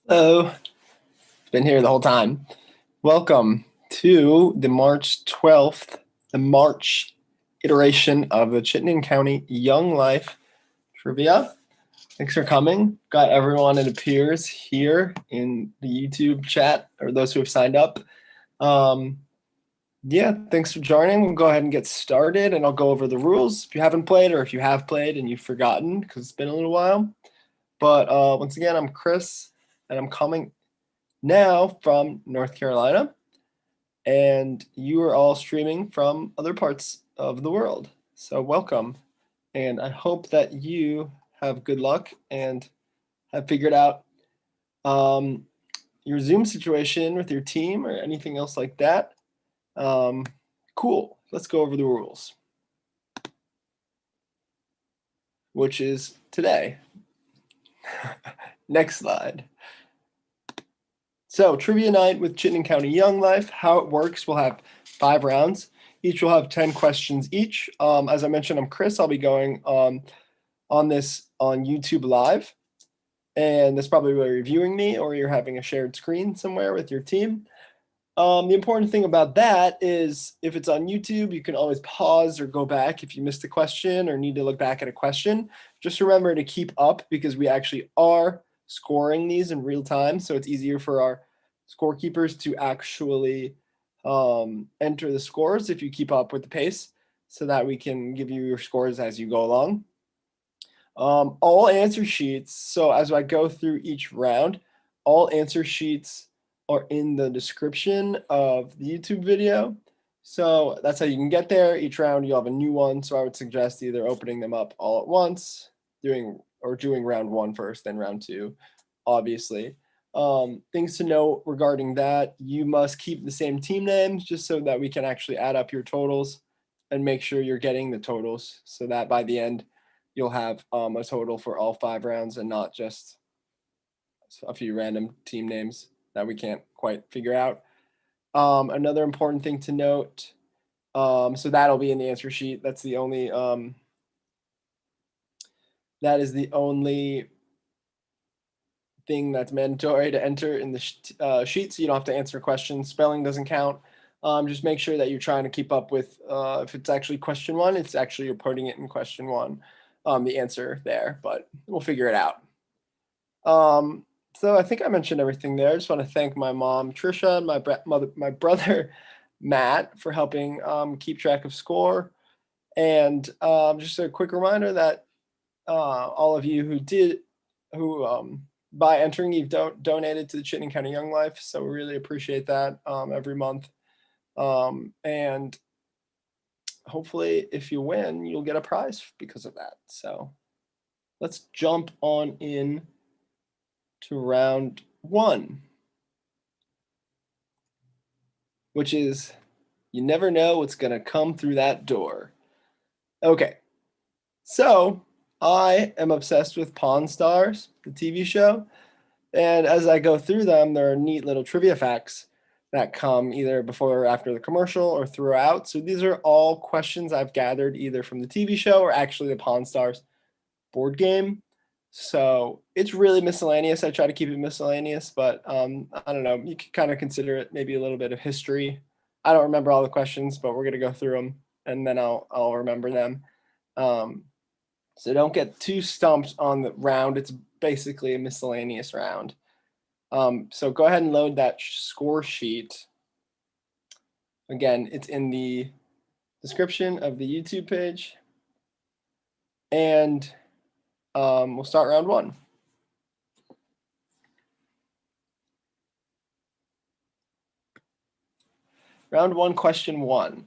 Hello, been here the whole time. Welcome to the March 12th, the March iteration of the Chittenden County Young Life Trivia. Thanks for coming. Got everyone, it appears, here in the YouTube chat, or those who have signed up. Yeah, thanks for joining. We'll go ahead and get started, and I'll go over the rules if you haven't played, or if you have played and you've forgotten, because it's been a little while. But once again, I'm Chris, and I'm coming now from North Carolina, and you are all streaming from other parts of the world. So welcome, and I hope that you have good luck and have figured out your Zoom situation with your team or anything else like that. Cool, let's go over the rules, which is today. Next slide. So trivia night with Chittenden County Young Life. How it works, we'll have 5 rounds. Each will have 10 questions each. As I mentioned, I'm Chris. I'll be going on this on YouTube Live. And that's probably where you're viewing me, or you're having a shared screen somewhere with your team. The important thing about that is if it's on YouTube, you can always pause or go back if you missed a question or need to look back at a question. Just remember to keep up, because we actually are scoring these in real time. So it's easier for our scorekeepers to actually enter the scores if you keep up with the pace, so that we can give you your scores as you go along. All answer sheets, so as I go through each round, all answer sheets are in the description of the YouTube video. So that's how you can get there. Each round you'll have a new one. So I would suggest either opening them up all at once, doing round 1 first, then round 2, obviously. Things to note regarding that: you must keep the same team names, just so that we can actually add up your totals and make sure you're getting the totals, so that by the end you'll have a total for all 5 rounds and not just a few random team names that we can't quite figure out. Another important thing to note, so that'll be in the answer sheet. That's the only that is the only thing that's mandatory to enter in the sheet, so you don't have to answer questions. Spelling doesn't count. Just make sure that you're trying to keep up with, if it's actually question 1, it's actually you're putting it in question 1, the answer there, but we'll figure it out. So I think I mentioned everything there. I just want to thank my mom, Trisha, and my brother, Matt, for helping keep track of score. And just a quick reminder that all of you who by entering, you've donated to the Chittenden County Young Life. So we really appreciate that every month. And hopefully if you win, you'll get a prize because of that. So let's jump on in to round 1, which is you never know what's going to come through that door. Okay, so I am obsessed with Pawn Stars, the TV show, and as I go through them, there are neat little trivia facts that come either before or after the commercial or throughout. So these are all questions I've gathered either from the TV show or actually the Pawn Stars board game. So it's really miscellaneous. I try to keep it miscellaneous, but I don't know. You could kind of consider it maybe a little bit of history. I don't remember all the questions, but we're going to go through them and then I'll remember them. So don't get too stumped on the round. It's basically a miscellaneous round. So go ahead and load that score sheet. Again, it's in the description of the YouTube page. And we'll start round 1. Round 1, question 1.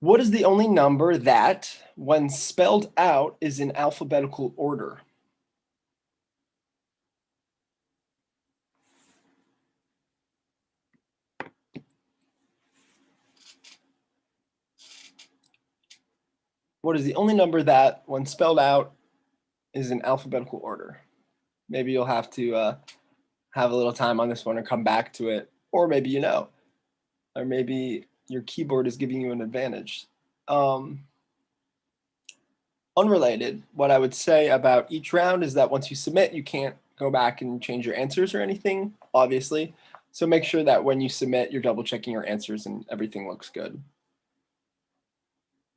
What is the only number that, when spelled out, is in alphabetical order? What is the only number that, when spelled out, is in alphabetical order? Maybe you'll have to have a little time on this one and come back to it, or maybe you know, or maybe your keyboard is giving you an advantage. Unrelated, what I would say about each round is that once you submit, you can't go back and change your answers or anything, obviously. So make sure that when you submit, you're double checking your answers and everything looks good.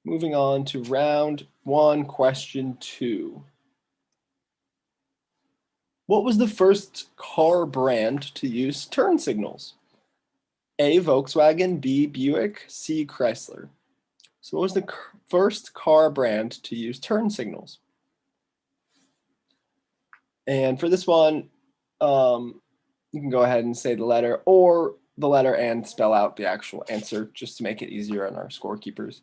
Moving on to round 1, question 2. What was the first car brand to use turn signals? A, Volkswagen, B, Buick, C, Chrysler. So what was the first car brand to use turn signals? And for this one, you can go ahead and say the letter or the letter and spell out the actual answer just to make it easier on our scorekeepers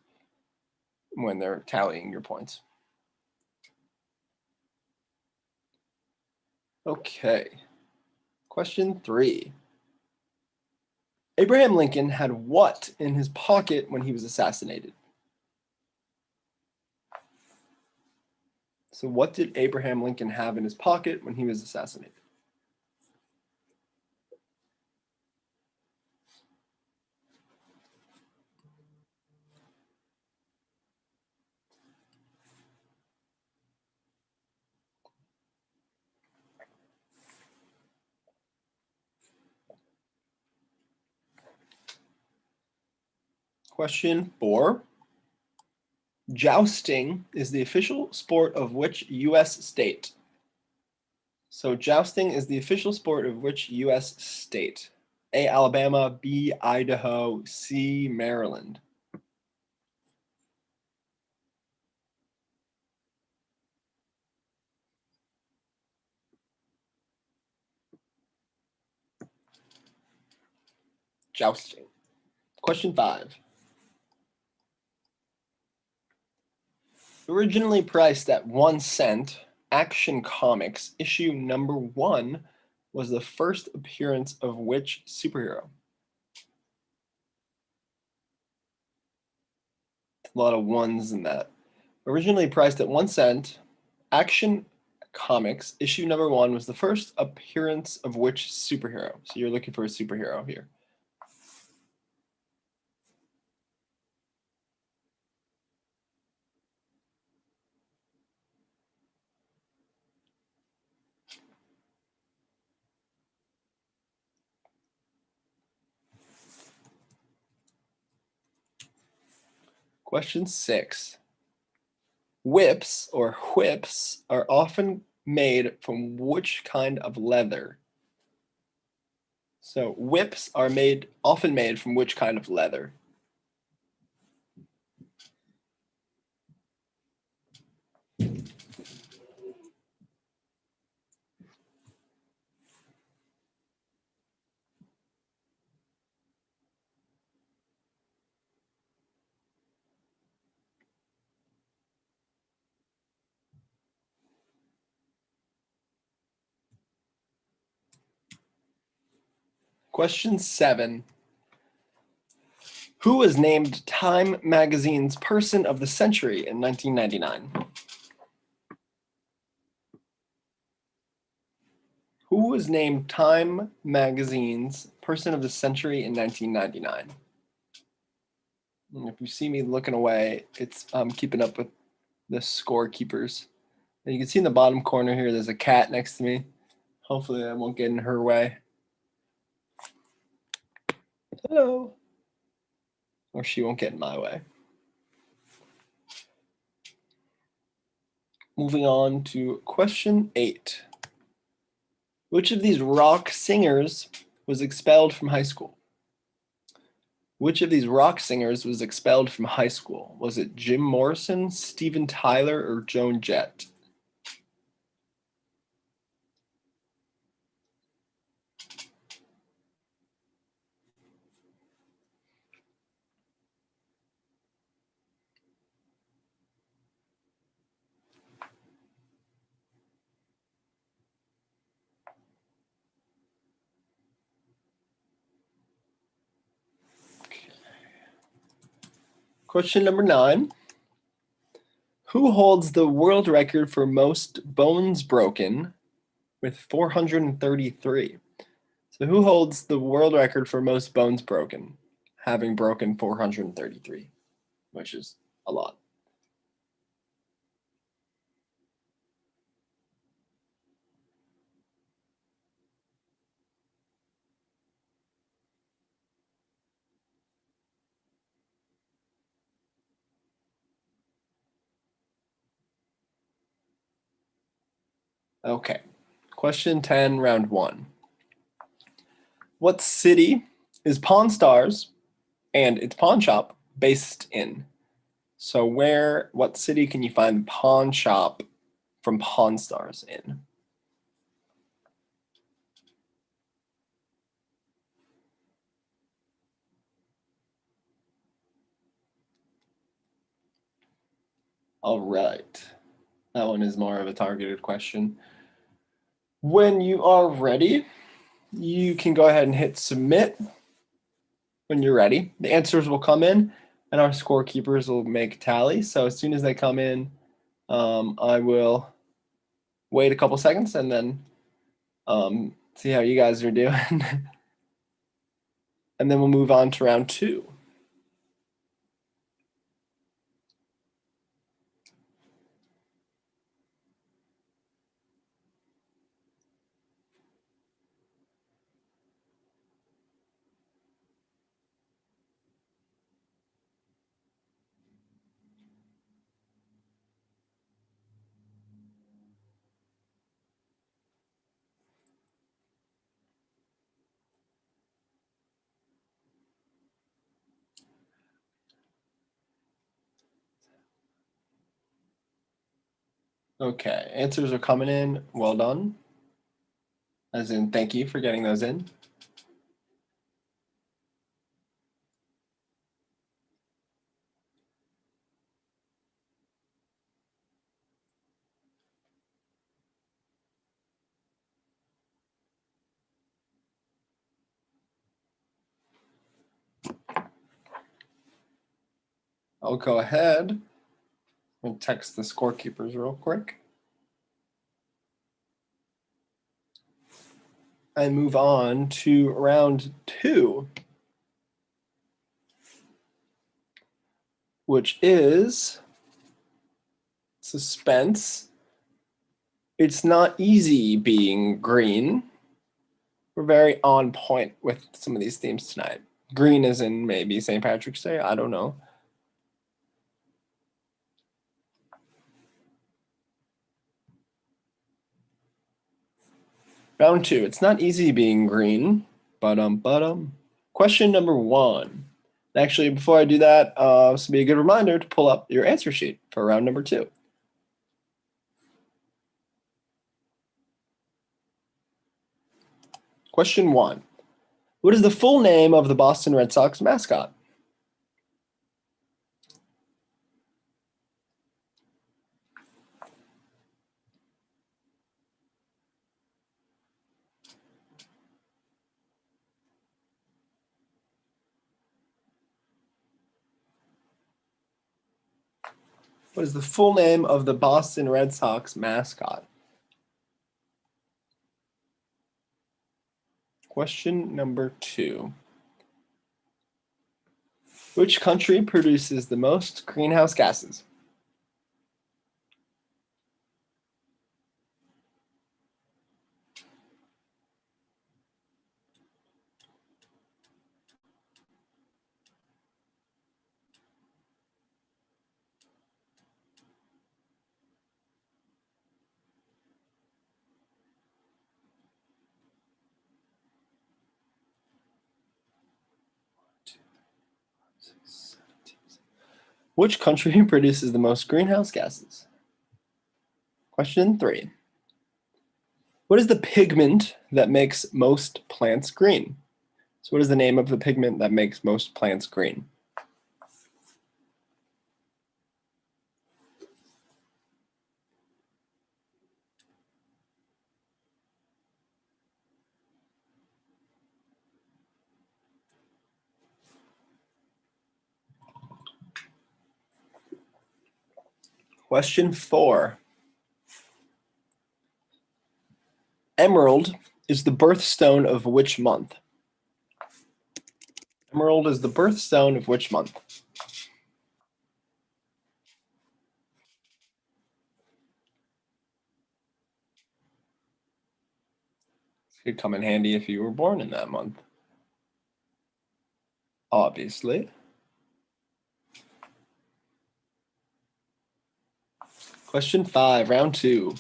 when they're tallying your points. Okay, question 3. Abraham Lincoln had what in his pocket when he was assassinated? So what did Abraham Lincoln have in his pocket when he was assassinated? Question 4. Jousting is the official sport of which U.S. state? So jousting is the official sport of which U.S. state? A, Alabama, B, Idaho, C, Maryland. Jousting. Question 5. Originally priced at 1 cent, Action Comics issue number 1 was the first appearance of which superhero? A lot of ones in that. Originally priced at 1 cent, Action Comics issue number 1 was the first appearance of which superhero? So you're looking for a superhero here. Question 6. Whips or whips are often made from which kind of leather? So whips are often made from which kind of leather? Question 7. Who was named Time Magazine's Person of the Century in 1999? Who was named Time Magazine's Person of the Century in 1999? And if you see me looking away, it's keeping up with the scorekeepers. And you can see in the bottom corner here, there's a cat next to me. Hopefully I won't get in her way. Hello. Or she won't get in my way. Moving on to question 8. Which of these rock singers was expelled from high school? Which of these rock singers was expelled from high school? Was it Jim Morrison, Steven Tyler, or Joan Jett? Question number 9. Who holds the world record for most bones broken with 433? So who holds the world record for most bones broken, having broken 433, which is a lot. Okay. Question 10, round 1. What city is Pawn Stars and its pawn shop based in? So what city can you find the pawn shop from Pawn Stars in? All right. That one is more of a targeted question. When you are ready, you can go ahead and hit submit when you're ready. The answers will come in and our scorekeepers will make a tally. So as soon as they come in, I will wait a couple seconds and then see how you guys are doing. And then we'll move on to round 2. Okay, answers are coming in. Well done. As in, thank you for getting those in. I'll go ahead and text the scorekeepers real quick. And move on to round 2, which is suspense. It's not easy being green. We're very on point with some of these themes tonight. Green is in maybe St. Patrick's Day. I don't know. Round 2. It's not easy being green. Question number 1. Actually, before I do that, this will be a good reminder to pull up your answer sheet for round number 2. Question 1. What is the full name of the Boston Red Sox mascot? What is the full name of the Boston Red Sox mascot? Question number 2. Which country produces the most greenhouse gases? Which country produces the most greenhouse gases? Question 3. What is the pigment that makes most plants green? So what is the name of the pigment that makes most plants green? Question 4. Emerald is the birthstone of which month? Emerald is the birthstone of which month? This could come in handy if you were born in that month. Obviously. Question 5, round 2.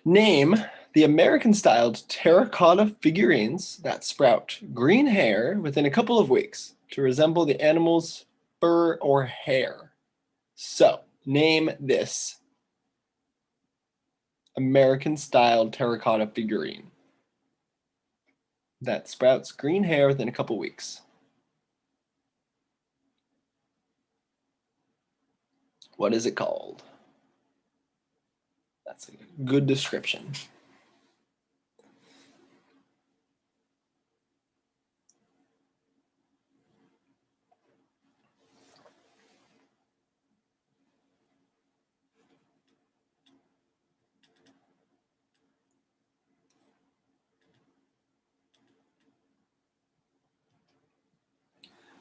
Name the American-styled terracotta figurines that sprout green hair within a couple of weeks to resemble the animal's fur or hair. So, name this American-styled terracotta figurine that sprouts green hair within a couple weeks. What is it called? That's a good description.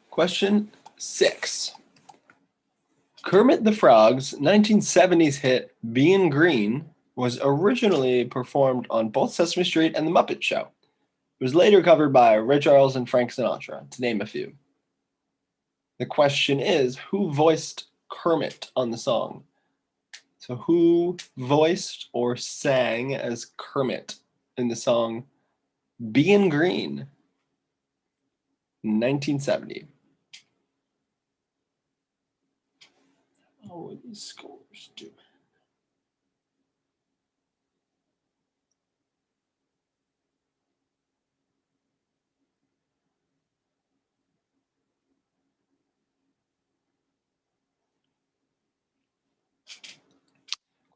Question 6. Kermit the Frog's 1970s hit Bein' Green was originally performed on both Sesame Street and The Muppet Show. It was later covered by Ray Charles and Frank Sinatra, to name a few. The question is, who voiced Kermit on the song? So who voiced or sang as Kermit in the song Bein' Green in 1970? Oh, these scores do.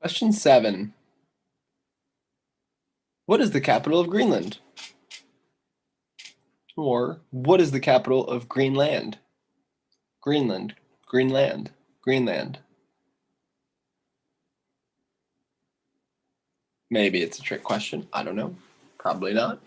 Question 7. What is the capital of Greenland? Or what is the capital of Greenland? Greenland, Greenland, Greenland. Maybe it's a trick question. I don't know. Probably not.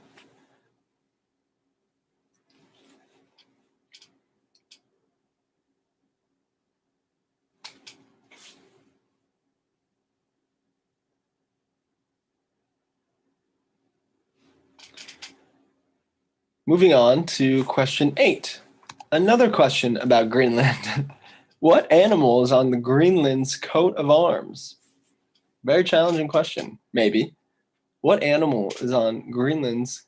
Moving on to question 8. Another question about Greenland. What animal is on the Greenland's coat of arms? Very challenging question, maybe. What animal is on Greenland's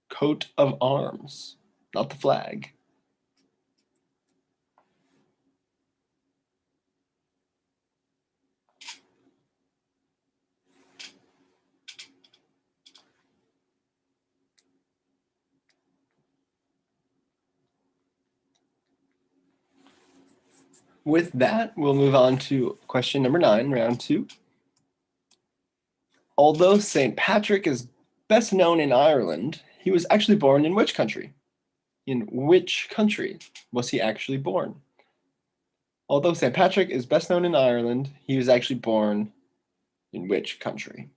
coat of arms? Not the flag. With that, we'll move on to question number 9, round 2. Although St. Patrick is best known in Ireland, he was actually born in which country? In which country was he actually born? Although St. Patrick is best known in Ireland, he was actually born in which country?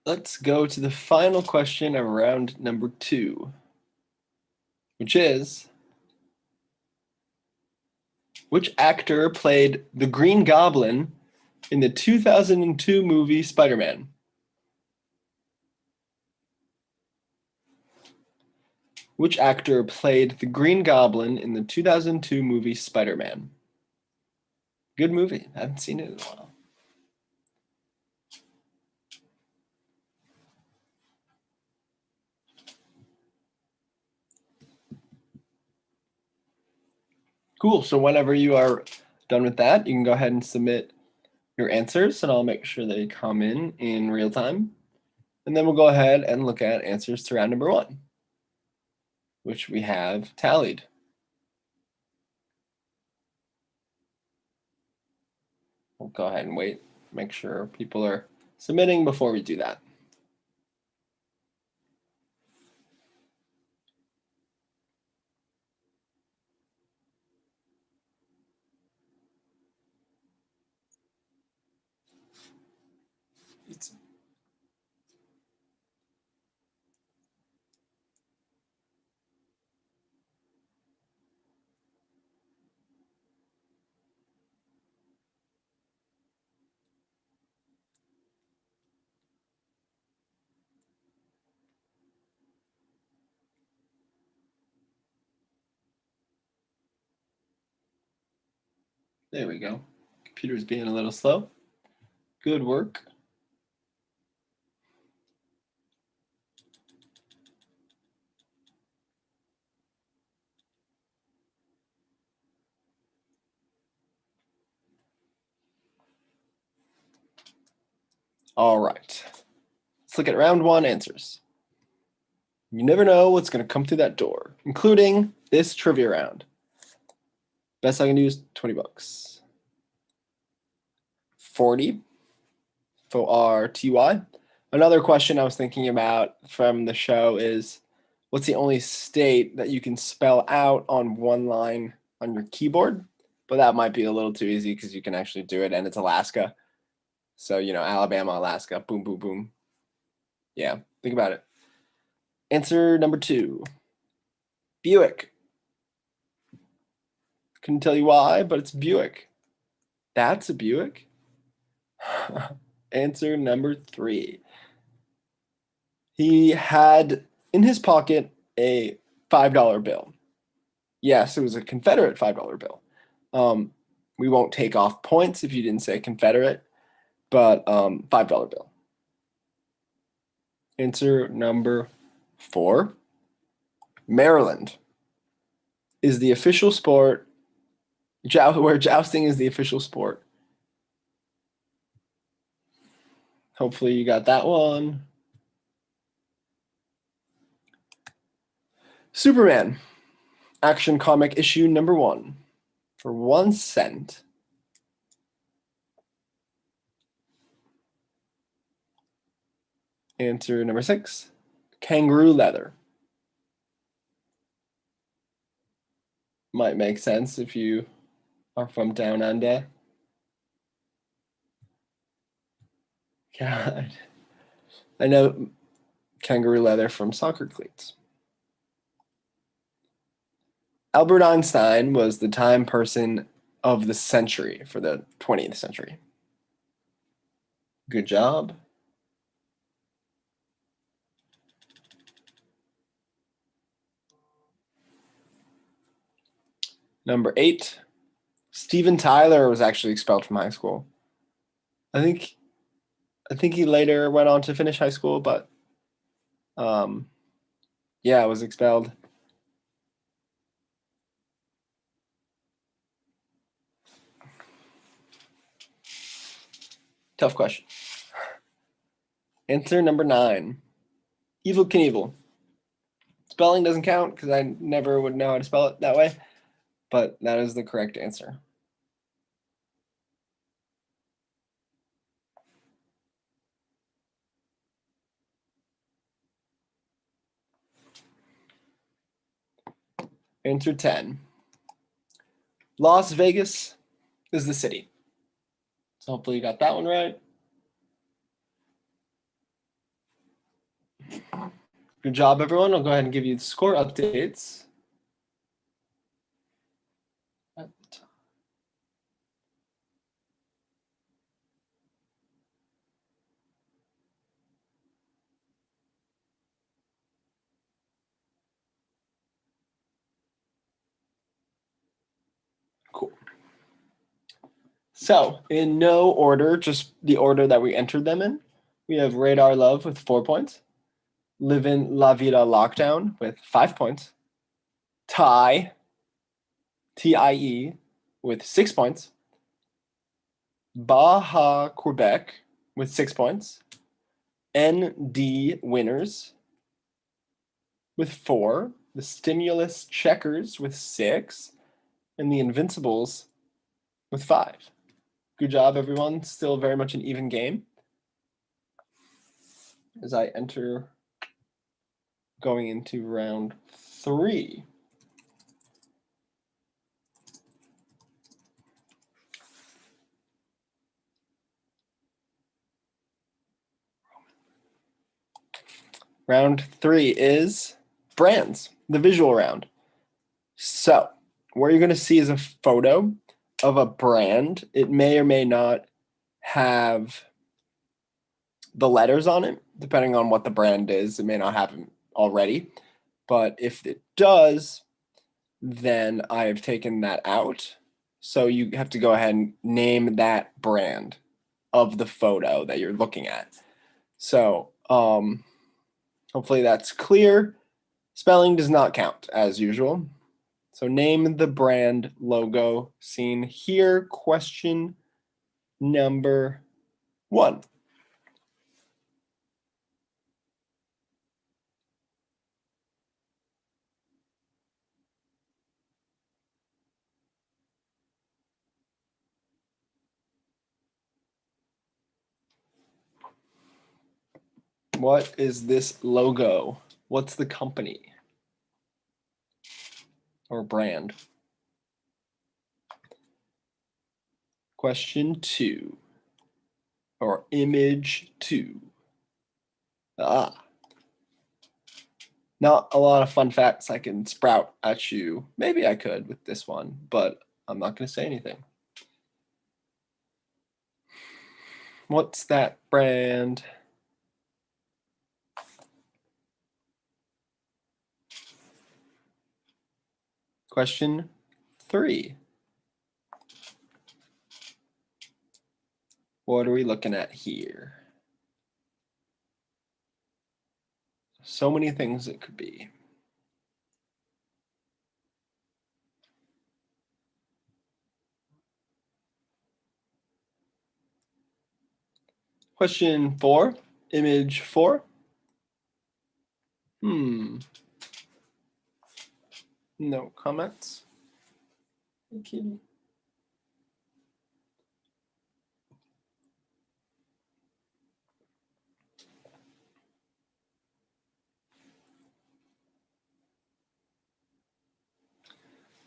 Let's go to the final question of round number 2, which is, which actor played the Green Goblin in the 2002 movie Spider-Man? Which actor played the Green Goblin in the 2002 movie Spider-Man? Good movie. I haven't seen it in a while. Cool. So whenever you are done with that, you can go ahead and submit your answers, and I'll make sure they come in real time. And then we'll go ahead and look at answers to round number 1, which we have tallied. We'll go ahead and wait, make sure people are submitting before we do that. There we go. Computer's being a little slow. Good work. All right. Let's look at round 1 answers. You never know what's going to come through that door, including this trivia round. Best I can do is 20 bucks. 40 for RTY. Another question I was thinking about from the show is, what's the only state that you can spell out on one line on your keyboard? But that might be a little too easy because you can actually do it, and it's Alaska. So, Alabama, Alaska, boom, boom, boom. Yeah, think about it. Answer number 2, Buick. Couldn't tell you why, but it's Buick. That's a Buick. Answer number 3. He had in his pocket a $5 bill. Yes, it was a Confederate $5 bill. We won't take off points if you didn't say Confederate, but $5 bill. Answer number 4. Maryland is the official sport, where jousting is the official sport. Hopefully you got that one. Superman, Action Comic issue number 1 for 1 cent. Answer number 6, kangaroo leather. Might make sense if you are from down under. God, I know kangaroo leather from soccer cleats. Albert Einstein was the time person of the century for the 20th century. Good job. Number 8, Steven Tyler was actually expelled from high school. I think he later went on to finish high school, but yeah, was expelled. Tough question. Answer number 9, Evel Knievel. Spelling doesn't count because I never would know how to spell it that way, but that is the correct answer. Answer 10, Las Vegas is the city. So hopefully you got that one right. Good job, everyone. I'll go ahead and give you the score updates. Cool. So in no order, just the order that we entered them in, we have Radar Love with 4 points, Livin' La Vida Lockdown with 5 points, Tie, TIE, with 6 points, Baja Quebec with 6 points, ND Winners with 4, the Stimulus Checkers with 6, and the Invincibles with 5. Good job, everyone. Still very much an even game. As I enter going into round 3. Round 3 is brands, the visual round. So what you're going to see is a photo of a brand. It may or may not have the letters on it, depending on what the brand is. It may not have them already. But if it does, then I have taken that out. So you have to go ahead and name that brand of the photo that you're looking at. So hopefully that's clear. Spelling does not count as usual. So name the brand logo seen here. Question number 1. What is this logo? What's the company or brand? Question 2, or image 2. Not a lot of fun facts I can sprout at you. Maybe I could with this one, but I'm not going to say anything. What's that brand? Question 3. What are we looking at here? So many things it could be. Question 4, image 4. No comments. Okay.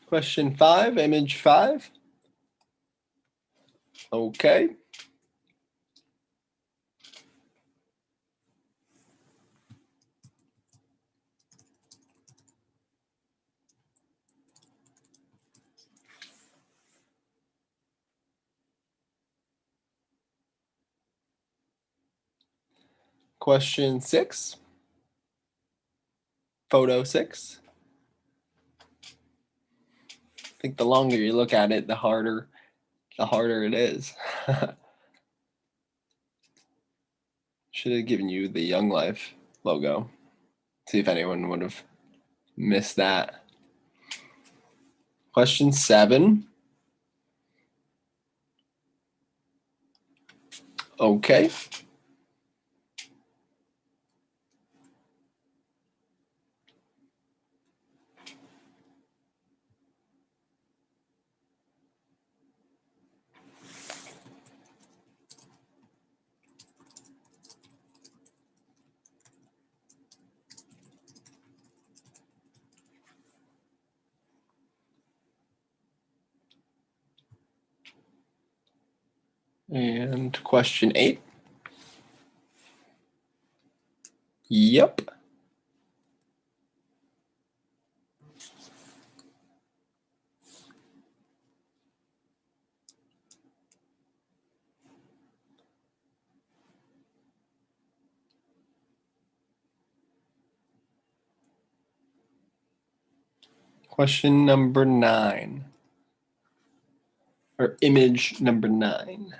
Question 5, image 5. Okay. Question 6, photo 6. I think the longer you look at it, the harder it is. Should have given you the Young Life logo. See if anyone would have missed that. Question 7. Okay. And question 8. Yep. Question number 9. Or image number 9.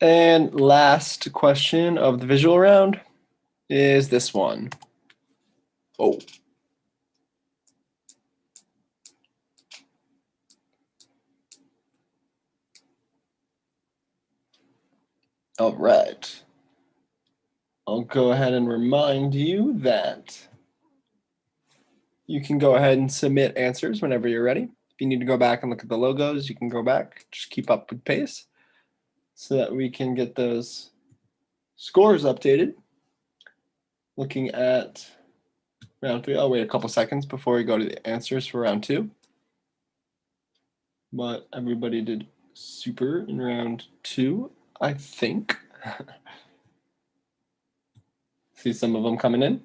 And last question of the visual round is this one. Oh. All right. I'll go ahead and remind you that you can go ahead and submit answers whenever you're ready. If you need to go back and look at the logos, you can go back. Just keep up with pace so that we can get those scores updated. Looking at round 3. I'll wait a couple seconds before we go to the answers for round 2. But everybody did super in round 2, I think. See some of them coming in.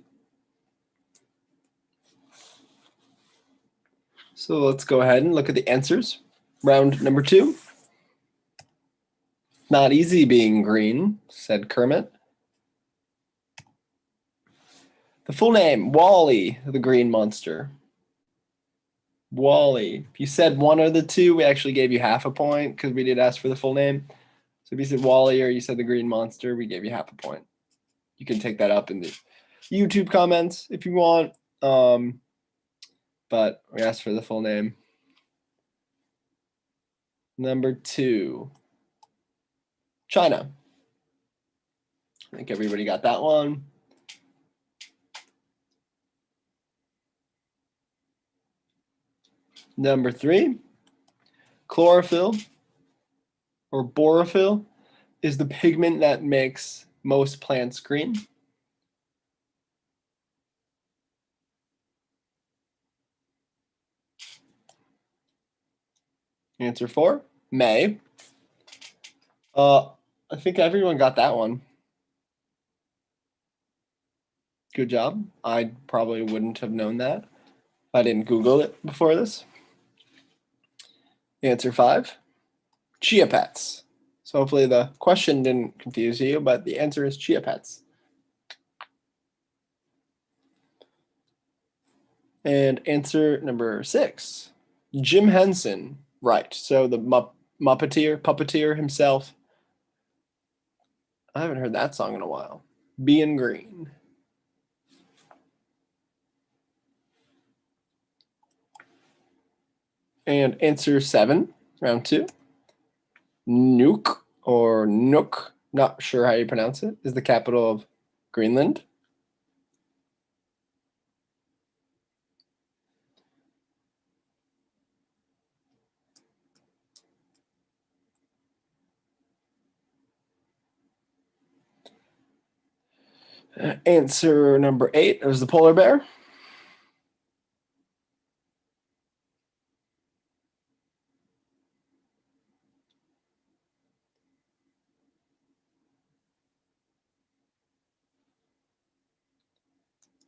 So let's go ahead and look at the answers. Round number 2. Not easy being green, said Kermit. The full name, Wally, the green monster. Wally. If you said one of the two, we actually gave you half a point because we did ask for the full name. So if you said Wally or you said the green monster, we gave you half a point. You can take that up in the YouTube comments if you want. But we asked for the full name. Number 2, China. I think everybody got that one. Number 3, chlorophyll or borophyll is the pigment that makes most plants green. Answer 4, May. I think everyone got that one. Good job. I probably wouldn't have known that if I didn't Google it before this. Answer 5, chia pets. So hopefully the question didn't confuse you, but the answer is chia pets. And answer number 6, Jim Henson. Right. So the puppeteer himself. I haven't heard that song in a while. Being Green. And answer 7, round 2. Nuuk or Nook, not sure how you pronounce it, is the capital of Greenland. Answer number 8 is the polar bear.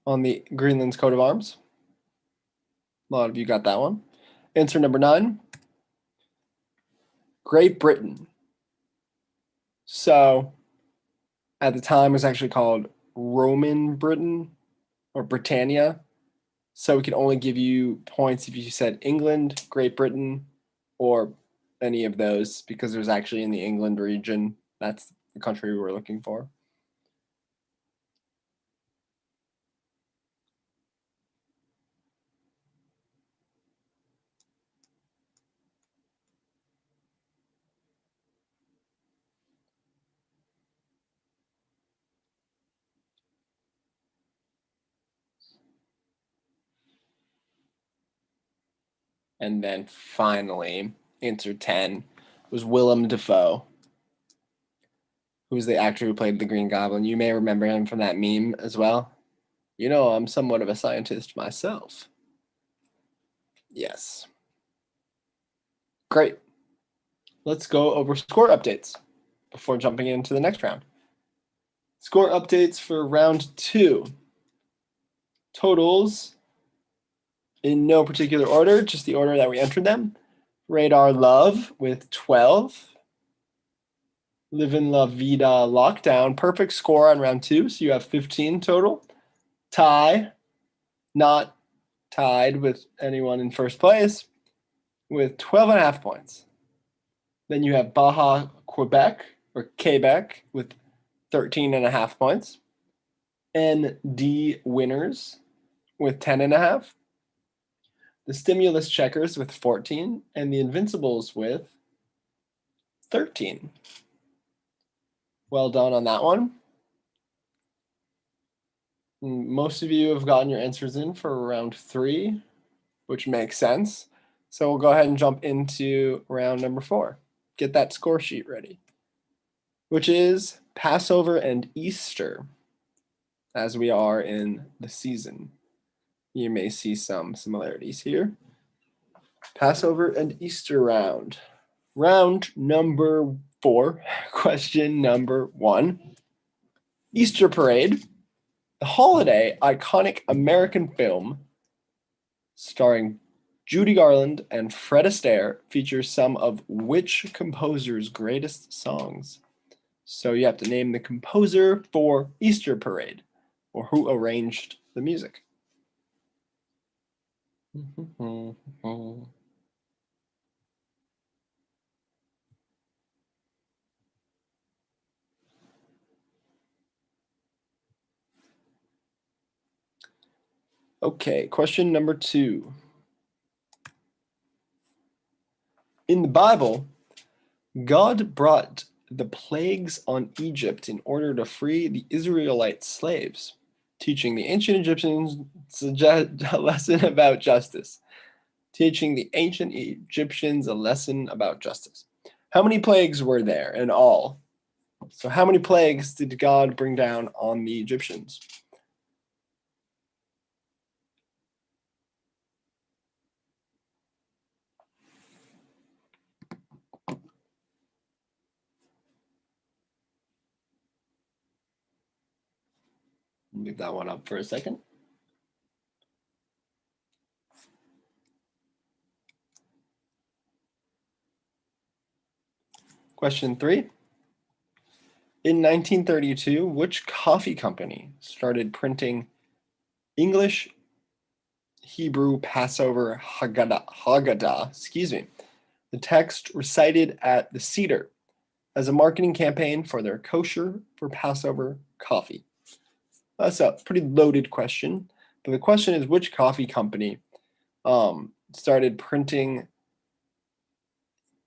On the Greenland's coat of arms. A lot of you got that one. Answer number 9, Great Britain. So at the time it was actually called Roman Britain or Britannia. So we can only give you points if you said England, Great Britain, or any of those, because it was actually in the England region. That's the country we were looking for. And then finally, answer 10 was Willem Dafoe, who's the actor who played the Green Goblin. You may remember him from that meme as well. You know, I'm somewhat of a scientist myself. Yes. Great. Let's go over score updates before jumping into the next round. Score updates for round 2. Totals in no particular order, just the order that we entered them. Radar Love with 12. Livin' La Vida Lockdown, perfect score on round 2, so you have 15 total. Tie, not tied with anyone in first place, with 12.5 points. Then you have Baja Quebec, or Quebec, with 13.5 points. ND Winners with 10.5. The Stimulus Checkers with 14, and the Invincibles with 13. Well done on that one. Most of you have gotten your answers in for round 3, which makes sense. So we'll go ahead and jump into round number 4. Get that score sheet ready, which is Passover and Easter, as we are in the season. You may see some similarities here. Passover and Easter round. Round number 4, question number 1. Easter Parade, the holiday iconic American film starring Judy Garland and Fred Astaire, features some of which composer's greatest songs? So you have to name the composer for Easter Parade, or who arranged the music. Okay, question number 2. In the Bible, God brought the plagues on Egypt in order to free the Israelite slaves, teaching the ancient Egyptians a lesson about justice. Teaching the ancient Egyptians a lesson about justice. How many plagues were there in all? So how many plagues did God bring down on the Egyptians? Leave that one up for a second. Question 3. In 1932, which coffee company started printing English, Hebrew, Passover, Haggadah, the text recited at the Seder, as a marketing campaign for their kosher for Passover coffee? That's a pretty loaded question, but the question is which coffee company started printing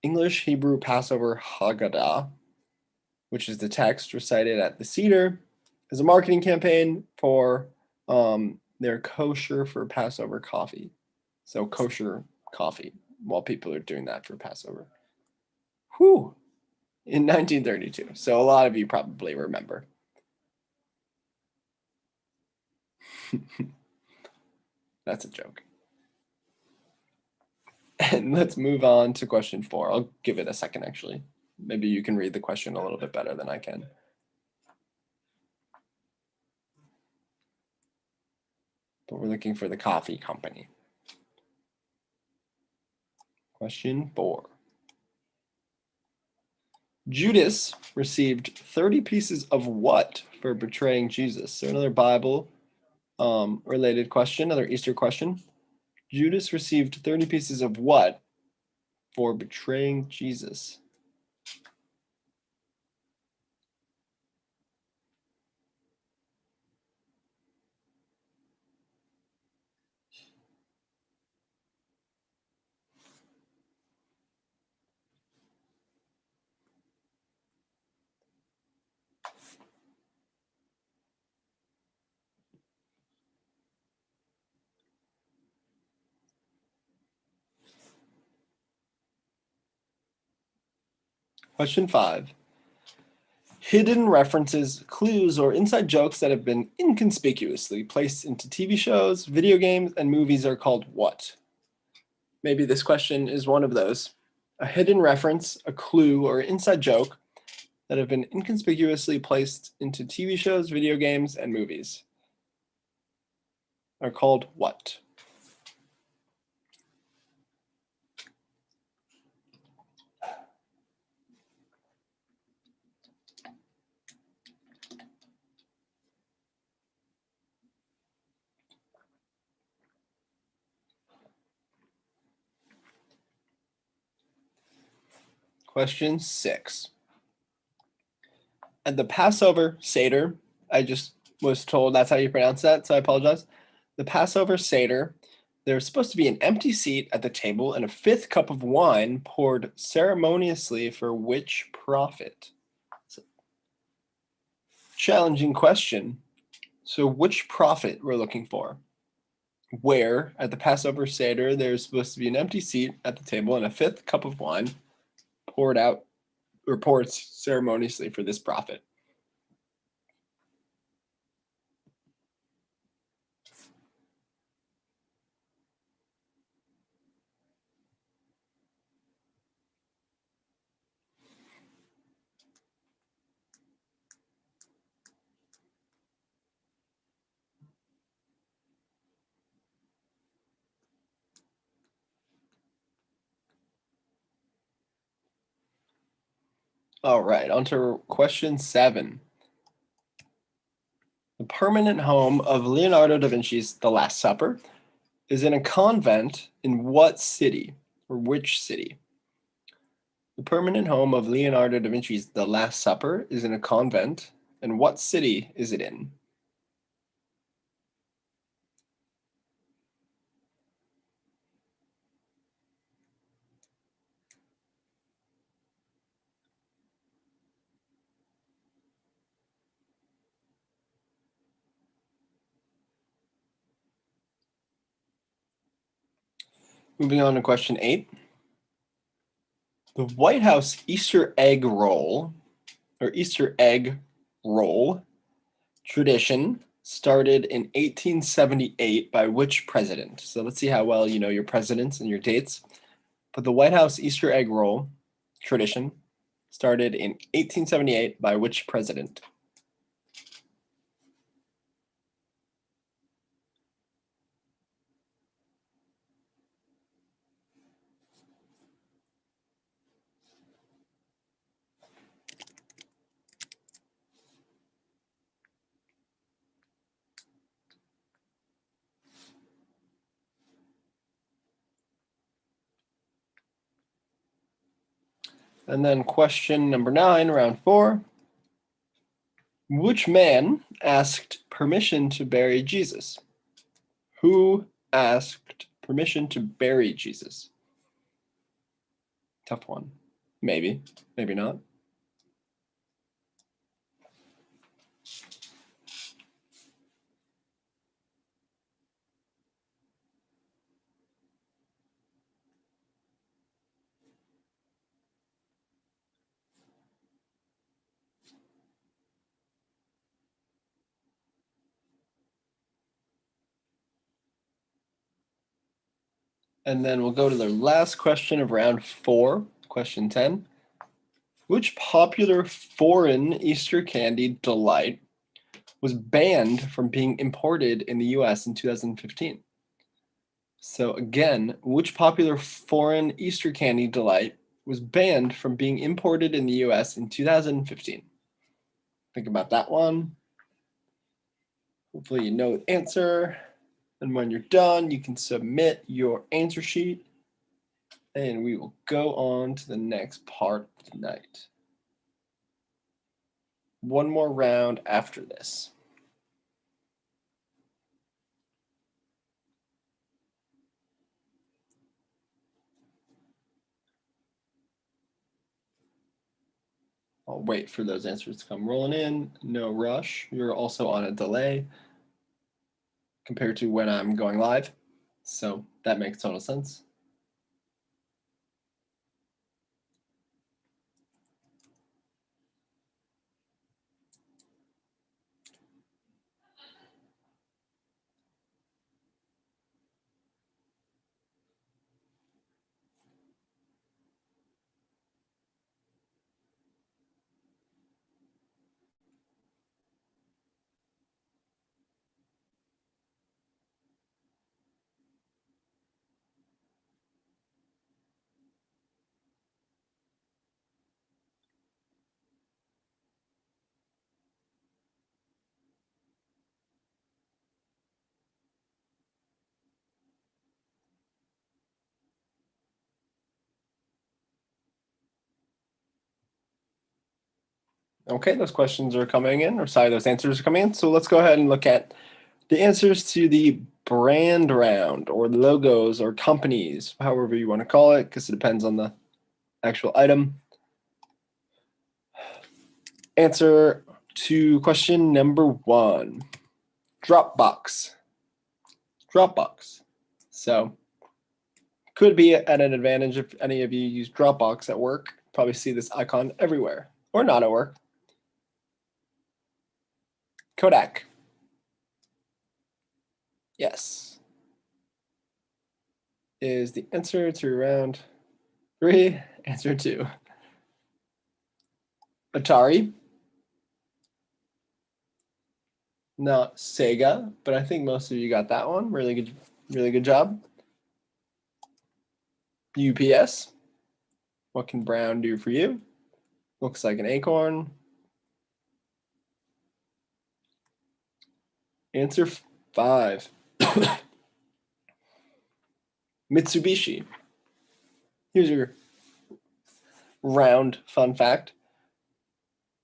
English, Hebrew, Passover, Haggadah, which is the text recited at the Seder, as a marketing campaign for their kosher for Passover coffee. So kosher coffee while people are doing that for Passover. Whew. In 1932. So a lot of you probably remember. That's a joke. And let's move on to question 4. I'll give it a second, actually. Maybe you can read the question a little bit better than I can. But we're looking for the coffee company. Question 4. Judas received 30 pieces of what for betraying Jesus? So another Bible related question, another Easter question. Judas received 30 pieces of what for betraying Jesus? Question 5. Hidden references, clues, or inside jokes that have been inconspicuously placed into TV shows, video games, and movies are called what? Maybe this question is one of those. A hidden reference, a clue, or inside joke that have been inconspicuously placed into TV shows, video games, and movies are called what? Question 6. At the Passover Seder, I just was told that's how you pronounce that, so I apologize. The Passover Seder, there's supposed to be an empty seat at the table and a 5th cup of wine poured ceremoniously for which prophet? Challenging question. So which prophet we're looking for? Where at the Passover Seder there's supposed to be an empty seat at the table and a 5th cup of wine poured out or poured ceremoniously for this prophet? All right, on to question 7. The permanent home of Leonardo da Vinci's The Last Supper is in a convent in what city, or which city? The permanent home of Leonardo da Vinci's The Last Supper is in a convent, and what city is it in? Moving on to question 8. The White House Easter egg roll, or Easter egg roll, tradition started in 1878 by which president? So let's see how well you know your presidents and your dates. But the White House Easter egg roll tradition started in 1878 by which president? And then question number 9, round 4. Which man asked permission to bury Jesus? Who asked permission to bury Jesus? Tough one. Maybe, maybe not. And then we'll go to the last question of round 4, question 10. Which popular foreign Easter candy delight was banned from being imported in the US in 2015? So again, which popular foreign Easter candy delight was banned from being imported in the US in 2015? Think about that one. Hopefully you know the answer. And when you're done, you can submit your answer sheet. And we will go on to the next part tonight. One more round after this. I'll wait for those answers to come rolling in. No rush. You're also on a delay compared to when I'm going live. So that makes total sense. Okay, those questions are coming in, or sorry, those answers are coming in. So let's go ahead and look at the answers to the brand round, or logos, or companies, however you want to call it, because it depends on the actual item. Answer to question number 1, Dropbox. Dropbox. So could be at an advantage if any of you use Dropbox at work. Probably see this icon everywhere, or not at work. Kodak. Yes. Is the answer to round 3. Answer 2. Atari. Not Sega, but I think most of you got that one. Really good job. UPS. What can Brown do for you? Looks like an acorn. Answer 5. Mitsubishi. Here's your round fun fact.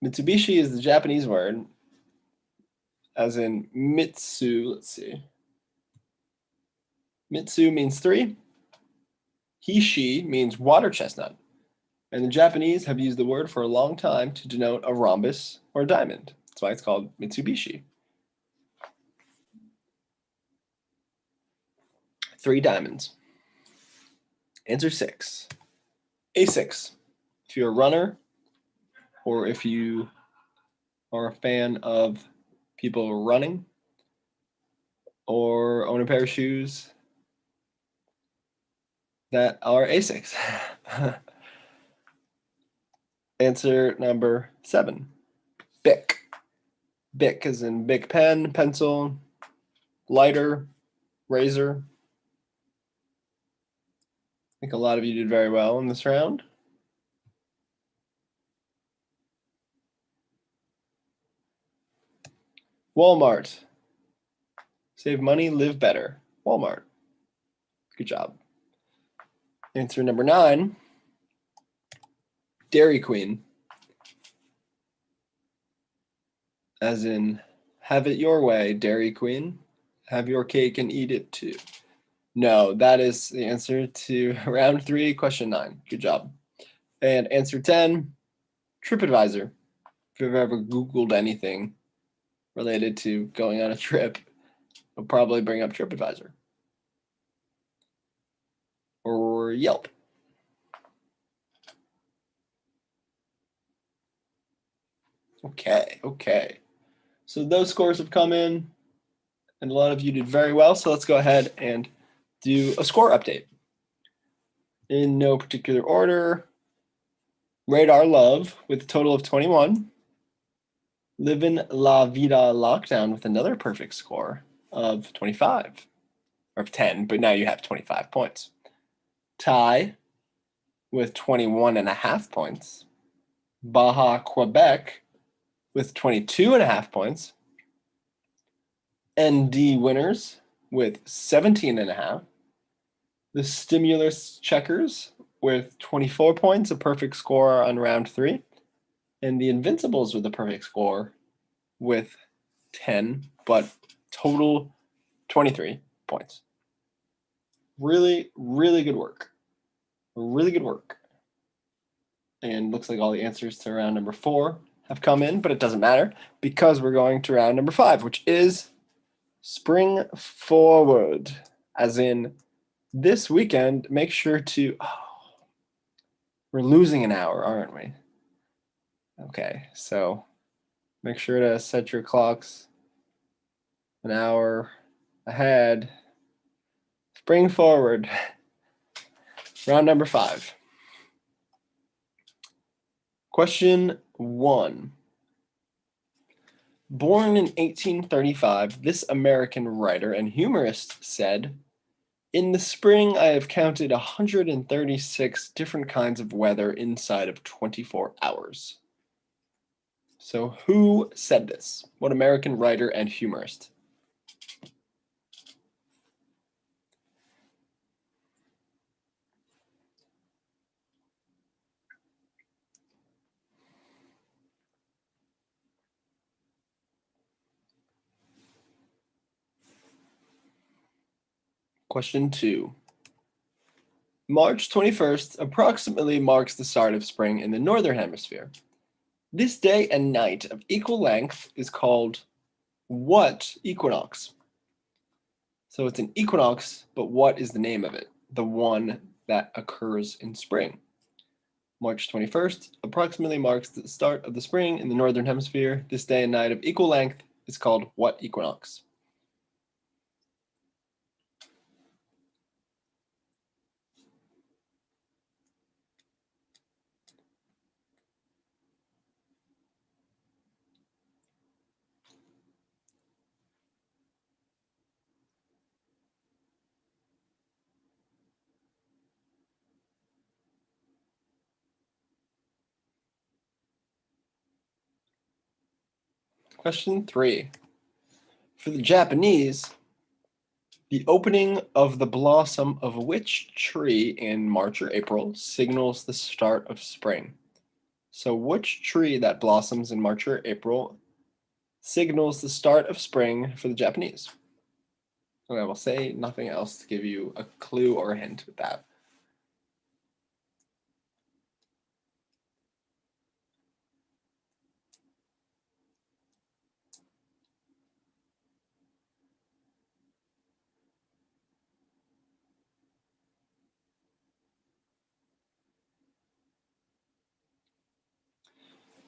Mitsubishi is the Japanese word, as in Mitsu. Let's see. Mitsu means 3. Hishi means water chestnut. And the Japanese have used the word for a long time to denote a rhombus or a diamond. That's why it's called Mitsubishi. 3 diamonds. Answer 6. A6. If you're a runner, or if you are a fan of people running, or own a pair of shoes that are Asics. Answer number 7. Bic. Bic as in big pen, pencil, lighter, razor. I think a lot of you did very well in this round. Walmart. Save money, live better. Walmart. Good job. Answer number 9. Dairy Queen. As in, have it your way, Dairy Queen. Have your cake and eat it too. No, that is the answer to round 3, question 9. Good job. And answer 10, TripAdvisor. If you've ever Googled anything related to going on a trip, it'll probably bring up TripAdvisor. Or Yelp. Okay. So those scores have come in, and a lot of you did very well. So let's go ahead and do a score update. In no particular order, Radar Love with a total of 21. Livin' La Vida Lockdown with another perfect score of 25. Or of 10, but now you have 25 points. Ty with 21.5 points. Baja Quebec with 22.5 points. ND Winners with 17.5. The Stimulus Checkers with 24 points, a perfect score on round 3. And the Invincibles with a perfect score with 10, but total 23 points. Really, really good work. Really good work. And looks like all the answers to round number 4 have come in, but it doesn't matter because we're going to round number 5, which is Spring Forward. As in, this weekend, make sure to... we're losing an hour, aren't we? Okay, so make sure to set your clocks an hour ahead. Spring Forward. Round number 5. Question 1. Born in 1835, this American writer and humorist said, "In the spring, I have counted 136 different kinds of weather inside of 24 hours." So who said this? What American writer and humorist? Question 2. March 21st approximately marks the start of spring in the northern hemisphere. This day and night of equal length is called what equinox? So it's an equinox, but what is the name of it? The one that occurs in spring. March 21st approximately marks the start of the spring in the northern hemisphere. This day and night of equal length is called what equinox? Question 3. For the Japanese, the opening of the blossom of which tree in March or April signals the start of spring? So which tree that blossoms in March or April signals the start of spring for the Japanese? And I will say nothing else to give you a clue or a hint with that.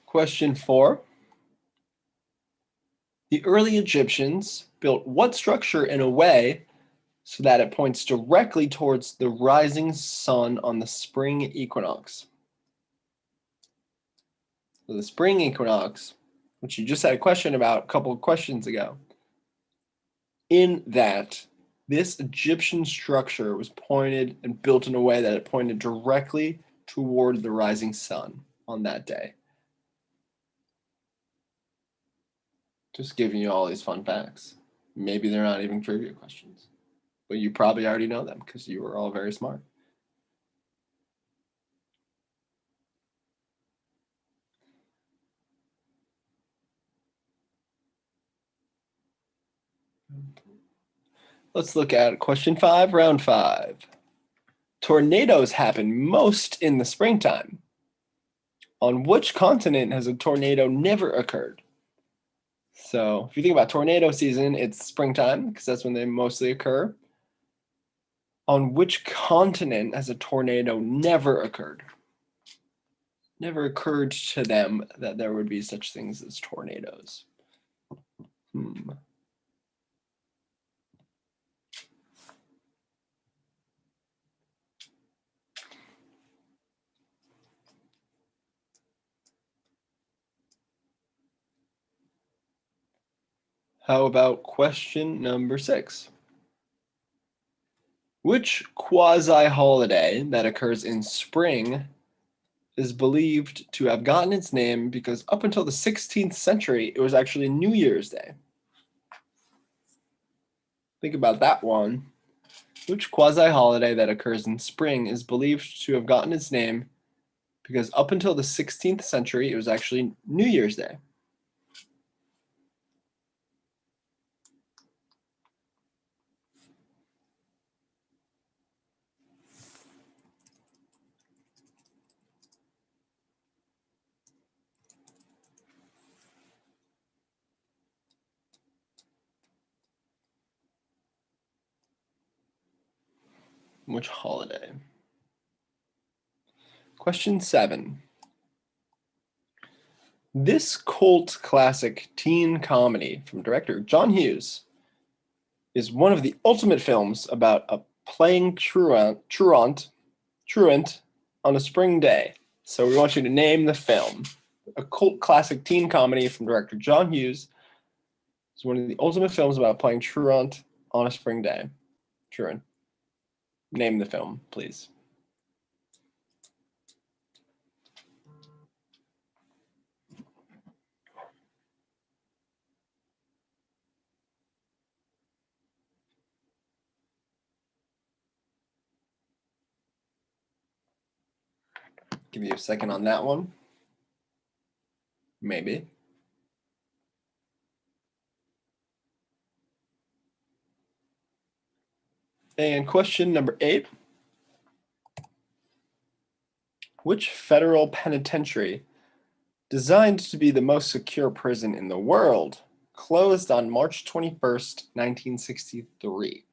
Question 4. The early Egyptians built what structure in a way so that it points directly towards the rising sun on the spring equinox? So the spring equinox, which you just had a question about a couple of questions ago, in that this Egyptian structure was pointed and built in a way that it pointed directly toward the rising sun on that day. Just giving you all these fun facts. Maybe they're not even trivia questions, but you probably already know them because you were all very smart. Let's look at question 5, round 5. Tornadoes happen most in the springtime. On which continent has a tornado never occurred? So if you think about tornado season, it's springtime because that's when they mostly occur. On which continent has a tornado never occurred? Never occurred to them that there would be such things as tornadoes. How about question number 6? Which quasi-holiday that occurs in spring is believed to have gotten its name because up until the 16th century, it was actually New Year's Day? Think about that one. Which quasi-holiday that occurs in spring is believed to have gotten its name because up until the 16th century, it was actually New Year's Day? Which holiday? Question 7. This cult classic teen comedy from director John Hughes is one of the ultimate films about a playing truant on a spring day. So we want you to name the film. A cult classic teen comedy from director John Hughes is one of the ultimate films about playing truant on a spring day. Truant. Name the film, please. Give you a second on that one. Maybe. And question number 8. Which federal penitentiary, designed to be the most secure prison in the world, closed on March 21st, 1963?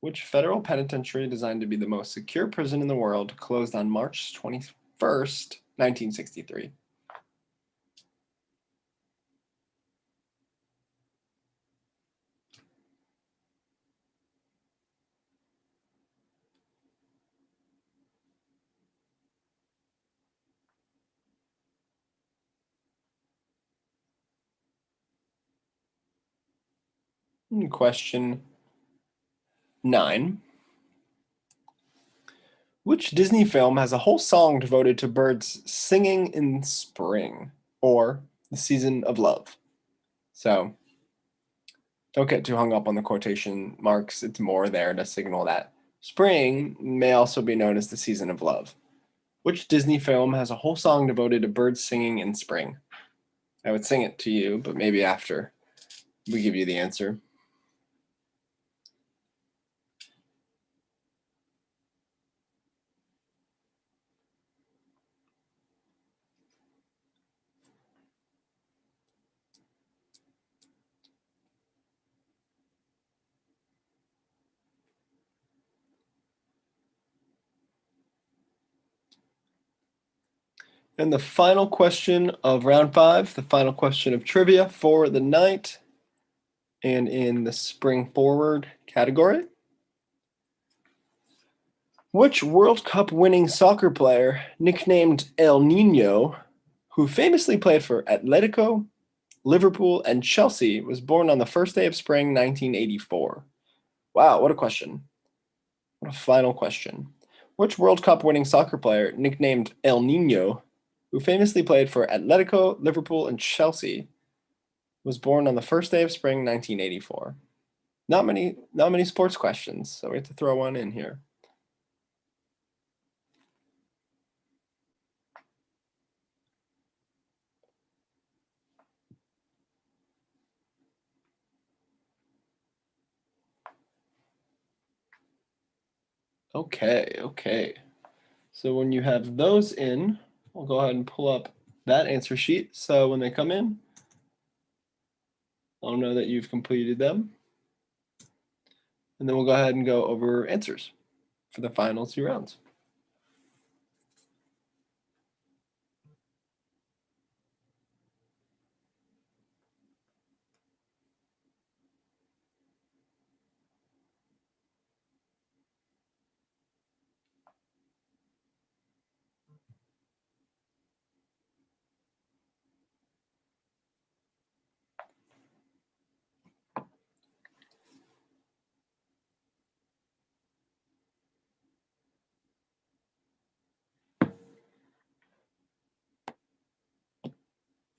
Which federal penitentiary, designed to be the most secure prison in the world, closed on March 21st, 1963? Question 9. Which Disney film has a whole song devoted to birds singing in spring or the season of love? So Don't get too hung up on the quotation marks. It's more there to signal that spring may also be known as the season of love. Which Disney film has a whole song devoted to birds singing in spring? I would sing it to you, but maybe after we give you the answer. And the final question of round 5, the final question of trivia for the night, and in the spring forward category. Which World Cup winning soccer player, nicknamed El Nino, who famously played for Atletico, Liverpool, and Chelsea, was born on the first day of spring 1984? Wow, what a question. What a final question. Which World Cup winning soccer player, nicknamed El Nino, who famously played for Atletico, Liverpool, and Chelsea, was born on the first day of spring 1984? Not many sports questions, so we have to throw one in here. Okay. So when you have those in, I'll go ahead and pull up that answer sheet. So when they come in, I'll know that you've completed them. And then we'll go ahead and go over answers for the final 2 rounds.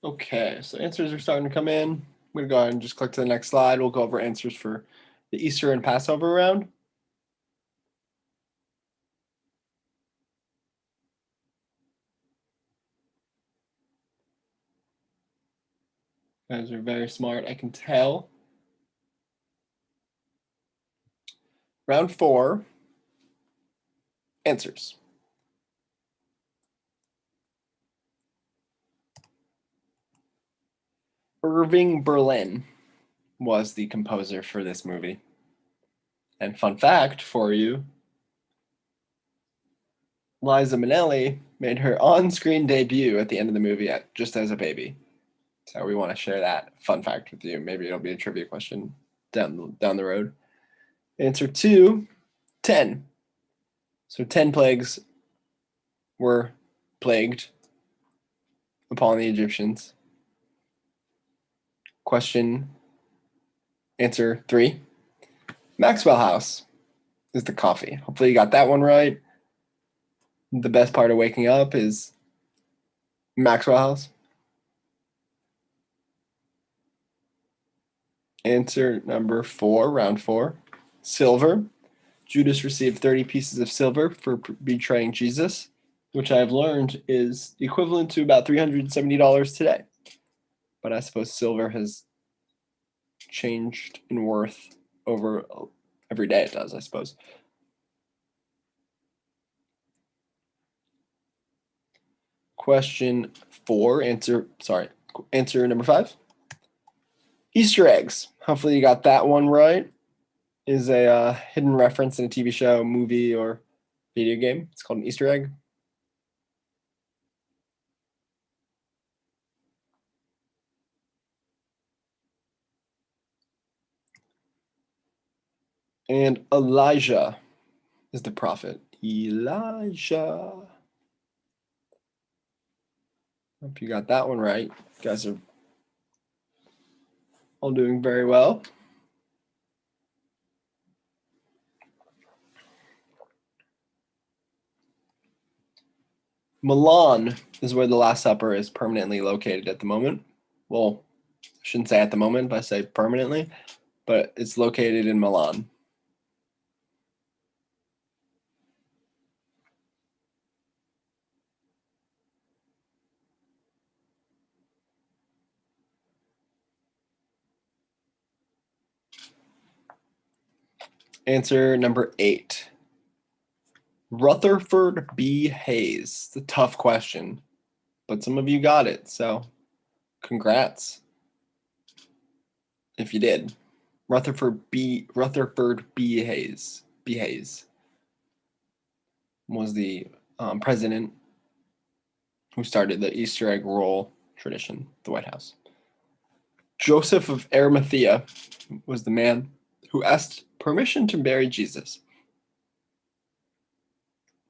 Okay, so answers are starting to come in. I'm going to go ahead and just click to the next slide. We'll go over answers for the Easter and Passover round. You guys are very smart, I can tell. Round 4, answers. Irving Berlin was the composer for this movie. And fun fact for you, Liza Minnelli made her on-screen debut at the end of the movie just as a baby. So we want to share that fun fact with you. Maybe it'll be a trivia question down the road. Answer 2, 10. So 10 plagues were plagued upon the Egyptians. Answer 3, Maxwell House is the coffee. Hopefully you got that one right. The best part of waking up is Maxwell House. Answer number 4, round 4, silver. Judas received 30 pieces of silver for betraying Jesus, which I've learned is equivalent to about $370 today. But I suppose silver has changed in worth over every day it does, I suppose. Question 4, answer number 5. Easter eggs. Hopefully you got that one right. Is a hidden reference in a TV show, movie, or video game. It's called an Easter egg. And Elijah is the prophet. Elijah. Hope you got that one right. You guys are all doing very well. Milan is where the Last Supper is permanently located at the moment. Well, I shouldn't say at the moment, but I say permanently. but it's located in Milan. Answer number 8. Rutherford B. Hayes. It's a tough question, but some of you got it, so congrats if you did. Rutherford B. Hayes. B. Hayes was the president who started the Easter egg roll tradition at the White House. Joseph of Arimathea was the man who asked permission to marry Jesus.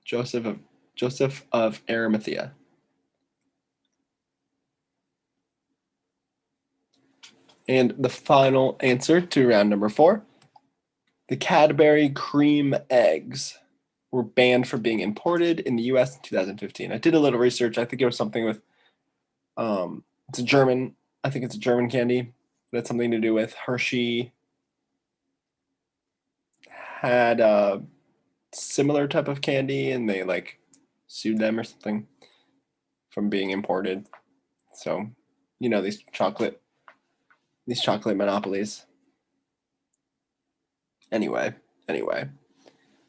Joseph of Arimathea. And the final answer to round number 4. The Cadbury cream eggs were banned from being imported in the US in 2015. I did a little research. I think it was something with it's a German candy. That's something to do with Hershey had a similar type of candy and they like sued them or something from being imported. So, you know, these chocolate monopolies. Anyway,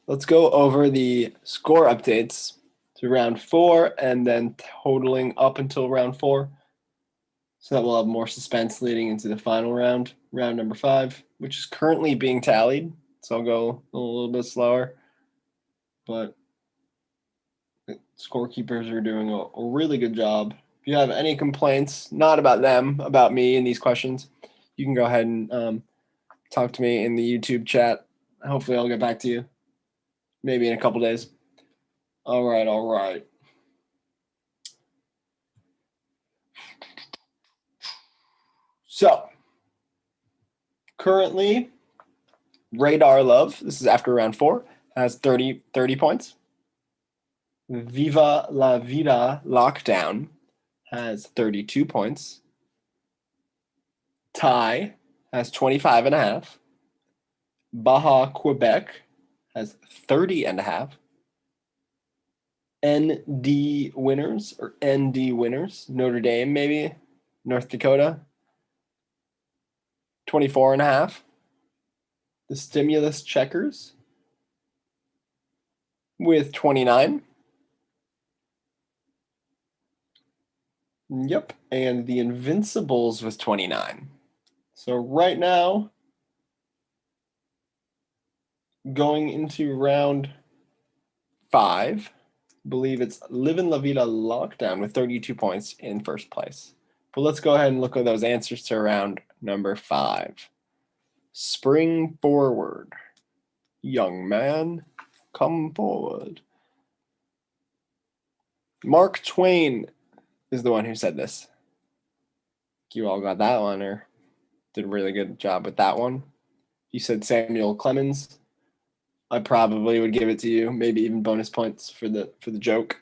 let's go over the score updates to round 4 and then totaling up until round 4. So that we'll have more suspense leading into the final round, round number 5, which is currently being tallied. So I'll go a little bit slower. But the scorekeepers are doing a really good job. If you have any complaints, not about them, about me in these questions, you can go ahead and talk to me in the YouTube chat. Hopefully I'll get back to you. Maybe in a couple days. All right. So, currently, Radar Love, this is after round 4, has 30 points. Viva La Vida Lockdown has 32 points. Ty has 25.5. Baja Quebec has 30.5. ND winners, Notre Dame maybe, North Dakota, 24.5. The Stimulus Checkers with 29. Yep, and the Invincibles with 29. So right now, going into round 5, I believe it's Livin' La Vida Lockdown with 32 points in first place. But let's go ahead and look at those answers to round number 5. Spring forward. Young man, come forward. Mark Twain is the one who said this. You all got that one or did a really good job with that one. You said Samuel Clemens. I probably would give it to you, maybe even bonus points for the joke.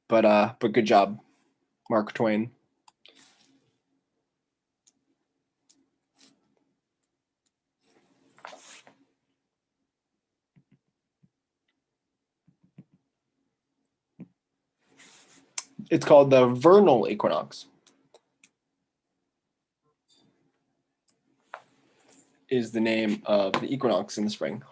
But good job, Mark Twain. It's called the vernal equinox. Is the name of the equinox in the spring.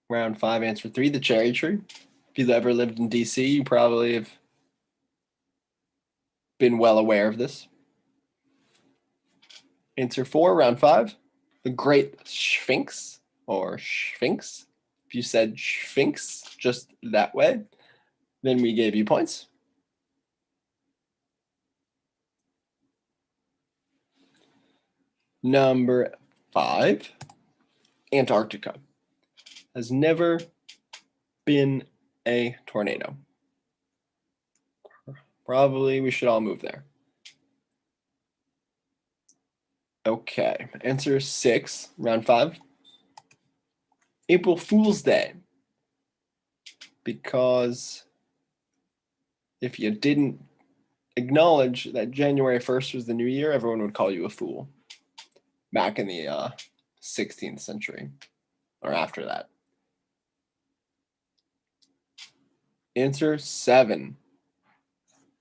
Round 5, answer 3, the cherry tree. If you've ever lived in DC, you probably have been well aware of this. Answer 4, round 5, the Great Sphinx or Sphinx. If you said Sphinx just that way, then we gave you points. Number 5, Antarctica. Has never been a tornado. Probably we should all move there. Okay, answer 6, round 5. April Fool's Day, because if you didn't acknowledge that January 1st was the new year, everyone would call you a fool back in the 16th century or after that. Answer 7.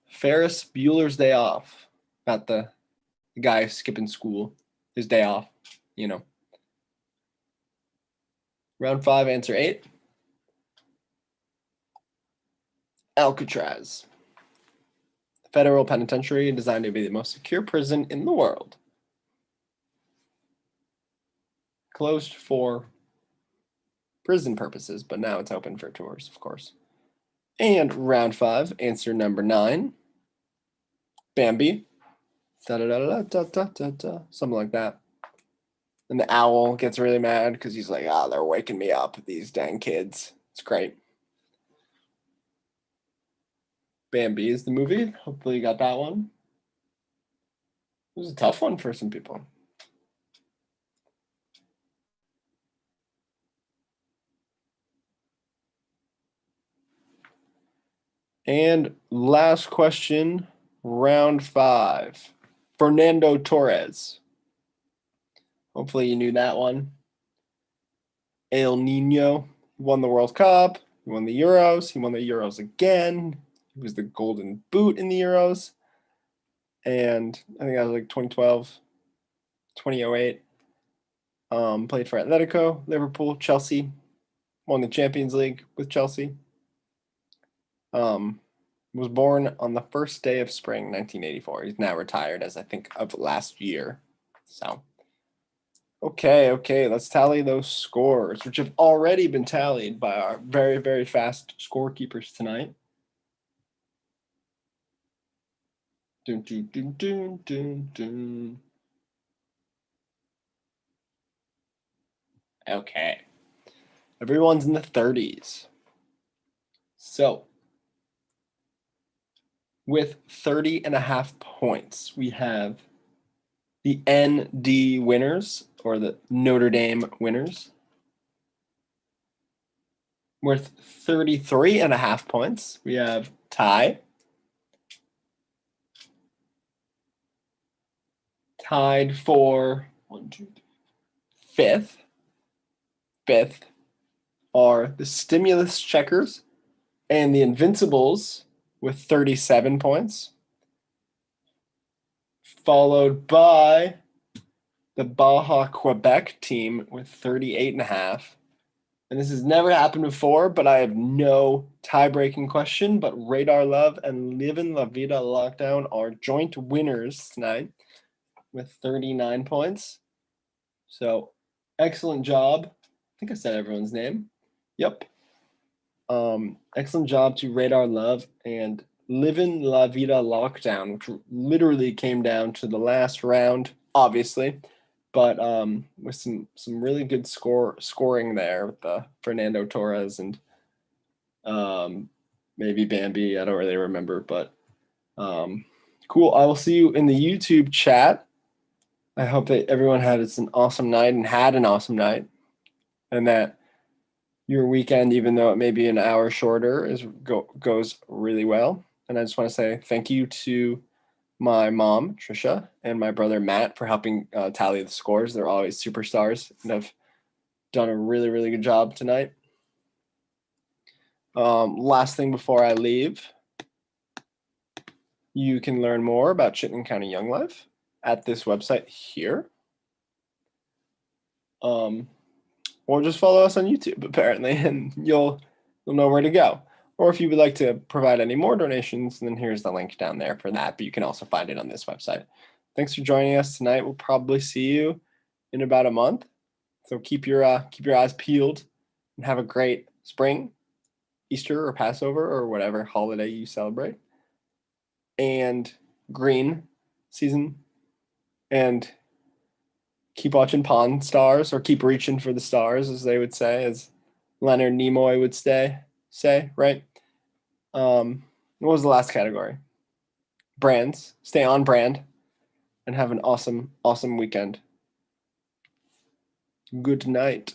Ferris Bueller's Day Off. About the guy skipping school. His day off, you know. Round 5, answer 8. Alcatraz. Federal penitentiary designed to be the most secure prison in the world. Closed for prison purposes, but now it's open for tours, of course. And round 5, answer number 9. Bambi. Da-da-da-da-da-da-da-da. Something like that. And the owl gets really mad because he's like, they're waking me up, these dang kids. It's great. Bambi is the movie. Hopefully you got that one. It was a tough one for some people. And last question, round 5. Fernando Torres. Hopefully you knew that one. El Nino. He won the World Cup. He won the Euros. He won the Euros again. He was the golden boot in the Euros. And I think that was like 2012, 2008. Played for Atletico, Liverpool, Chelsea. Won the Champions League with Chelsea. Was born on the first day of spring, 1984. He's now retired as I think of last year. So, okay, let's tally those scores, which have already been tallied by our very, very fast scorekeepers tonight. Dun, dun, dun, dun, dun, dun. Okay. Everyone's in the 30s. So, with 30.5 points, we have the ND winners, or the Notre Dame winners. With 33.5 points, we have Ty. Tied for 5th. 5th are the Stimulus Checkers and the Invincibles with 37 points. Followed by the Baja Quebec team with 38.5. And this has never happened before, but I have no tie-breaking question. But Radar Love and Livin' La Vida Lockdown are joint winners tonight with 39 points. So, excellent job. I think I said everyone's name. Yep. Excellent job to Radar Love and Livin' La Vida Lockdown, which literally came down to the last round, obviously. But with some really good scoring there with Fernando Torres and maybe Bambi. I don't really remember, but cool. I will see you in the YouTube chat. I hope that everyone had an awesome night and had an awesome night, and that your weekend, even though it may be an hour shorter, goes really well. And I just want to say thank you to my mom, Trisha, and my brother, Matt, for helping tally the scores. They're always superstars and have done a really, really good job tonight. Last thing before I leave, you can learn more about Chittenden County Young Life at this website here. Or just follow us on YouTube, apparently, and you'll know where to go. Or if you would like to provide any more donations, then here's the link down there for that, but you can also find it on this website. Thanks for joining us tonight. We'll probably see you in about a month. So keep your eyes peeled and have a great spring, Easter or Passover or whatever holiday you celebrate. And green season. And keep watching Pawn Stars, or keep reaching for the stars, as they would say, as Leonard Nimoy would say, right? What was the last category? Brands. Stay on brand and have an awesome, awesome weekend. Good night.